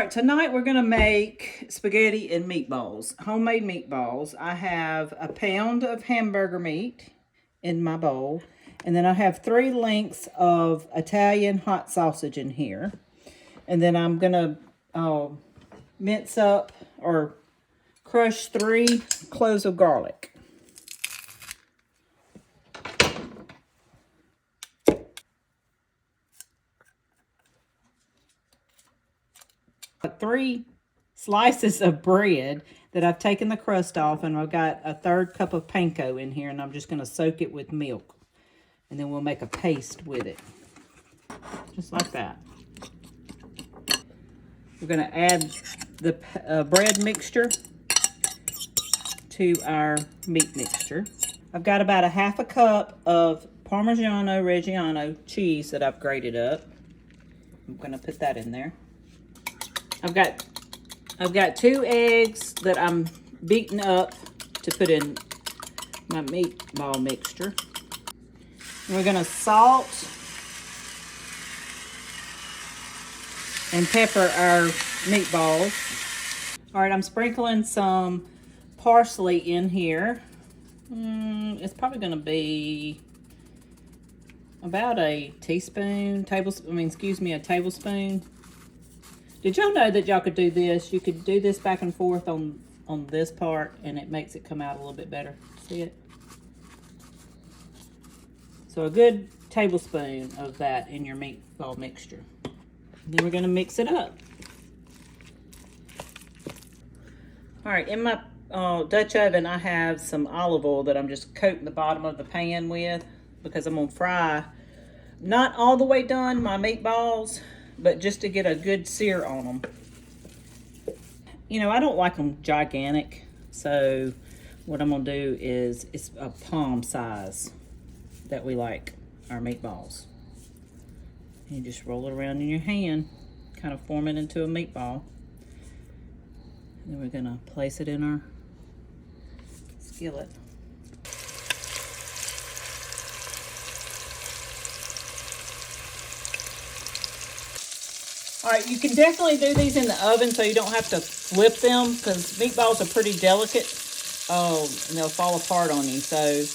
All right, tonight we're gonna make spaghetti and meatballs, homemade meatballs. I have a pound of hamburger meat in my bowl, and then I have 3 lengths of Italian hot sausage in here. And then I'm gonna mince up or crush 3 cloves of garlic. Three slices of bread that I've taken the crust off, and I've got a 1/3 cup of panko in here, and I'm just going to soak it with milk, and then we'll make a paste with it, just like that. We're going to add the bread mixture to our meat mixture. I've got about 1/2 cup of Parmigiano Reggiano cheese that I've grated up. I'm going to put that in there. I've got 2 eggs that I'm beating up to put in my meatball mixture. And we're gonna salt and pepper our meatballs. All right, I'm sprinkling some parsley in here. It's probably gonna be about a tablespoon. A tablespoon. Did y'all know that y'all could do this? You could do this back and forth on this part, and it makes it come out a little bit better. See it? So a good tablespoon of that in your meatball mixture. And then we're going to mix it up. All right, in my Dutch oven, I have some olive oil that I'm just coating the bottom of the pan with, because I'm going to fry, not all the way done, my meatballs, but just to get a good sear on them. You know, I don't like them gigantic, so what I'm gonna do is, it's a palm size that we like our meatballs. You just roll it around in your hand, kind of form it into a meatball. And then we're gonna place it in our skillet. All right, you can definitely do these in the oven so you don't have to flip them, because meatballs are pretty delicate. And they'll fall apart on you. So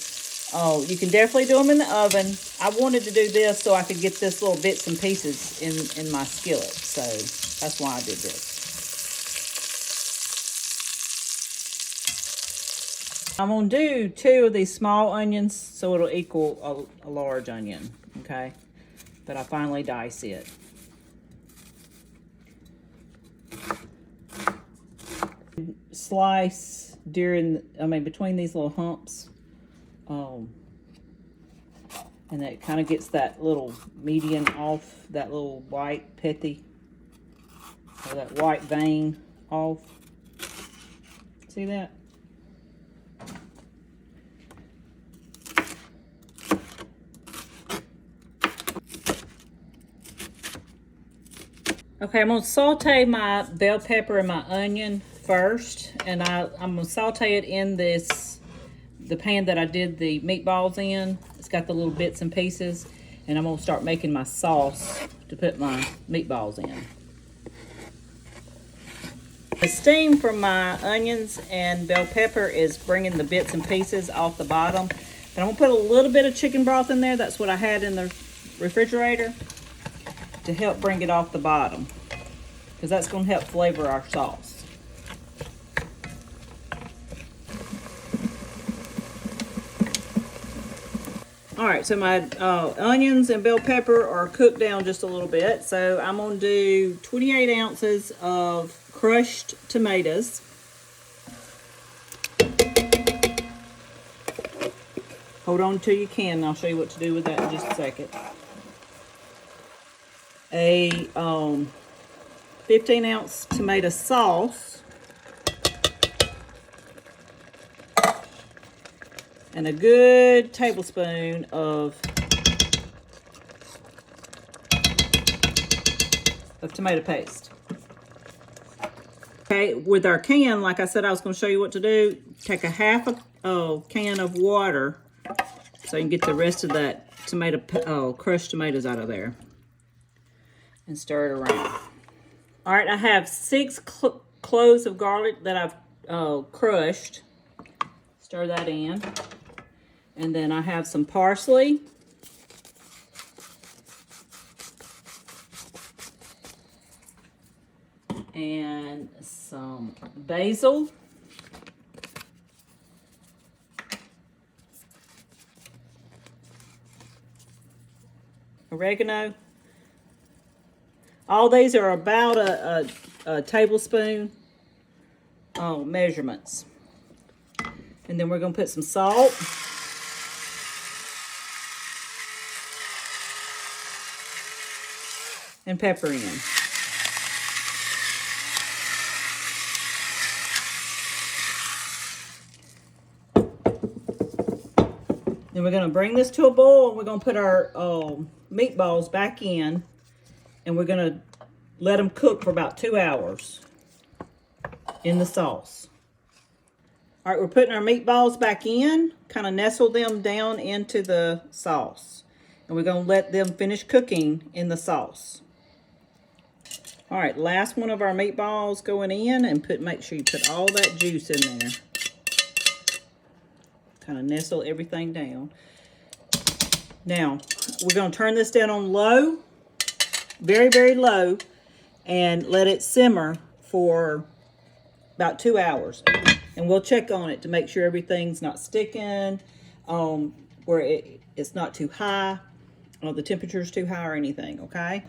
you can definitely do them in the oven. I wanted to do this so I could get this little bits and pieces in my skillet. So that's why I did this. I'm going to do 2 of these small onions so it'll equal a large onion, okay? But I finally dice it. Slice between these little humps, and it kind of gets that little median off, that little white pethy, or that white vein off. See that? Okay, I'm going to saute my bell pepper and my onion first, and I'm going to saute it in the pan that I did the meatballs in. It's got the little bits and pieces, and I'm going to start making my sauce to put my meatballs in. The steam from my onions and bell pepper is bringing the bits and pieces off the bottom. But I'm going to put a little bit of chicken broth in there. That's what I had in the refrigerator to help bring it off the bottom, because that's going to help flavor our sauce. All right, so my onions and bell pepper are cooked down just a little bit. So I'm going to do 28 ounces of crushed tomatoes. Hold on till you can, and I'll show you what to do with that in just a second. A 15-ounce tomato sauce, and a good tablespoon of tomato paste. Okay, with our can, like I said, I was going to show you what to do. Take a 1/2 can of water so you can get the rest of that crushed tomatoes out of there, and stir it around. All right, I have 6 cloves of garlic that I've crushed. Stir that in. And then I have some parsley. And some basil. Oregano. All these are about a tablespoon measurements. And then we're going to put some salt. And pepper in. Then we're going to bring this to a boil, and we're going to put our meatballs back in, and we're going to let them cook for about 2 hours in the sauce. All right, we're putting our meatballs back in, kind of nestle them down into the sauce. And we're going to let them finish cooking in the sauce. All right, last one of our meatballs going in, and make sure you put all that juice in there. Kind of nestle everything down. Now, we're going to turn this down on low, very, very low, and let it simmer for about 2 hours. And we'll check on it to make sure everything's not sticking, where it's not too high, or the temperature's too high or anything, okay?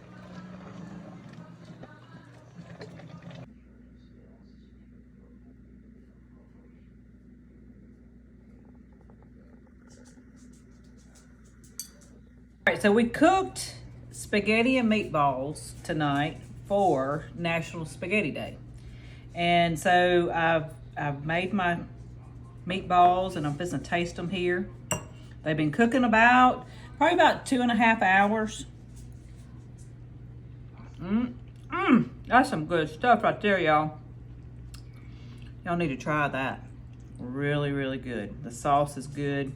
All right, so we cooked spaghetti and meatballs tonight for National Spaghetti Day. And so I've made my meatballs, and I'm just gonna taste them here. They've been cooking probably about 2.5 hours. That's some good stuff right there, y'all. Y'all need to try that. Really, really good. The sauce is good.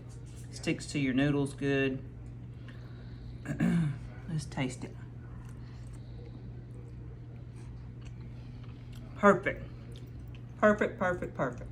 Sticks to your noodles good. Let's taste it. Perfect. Perfect, perfect, perfect.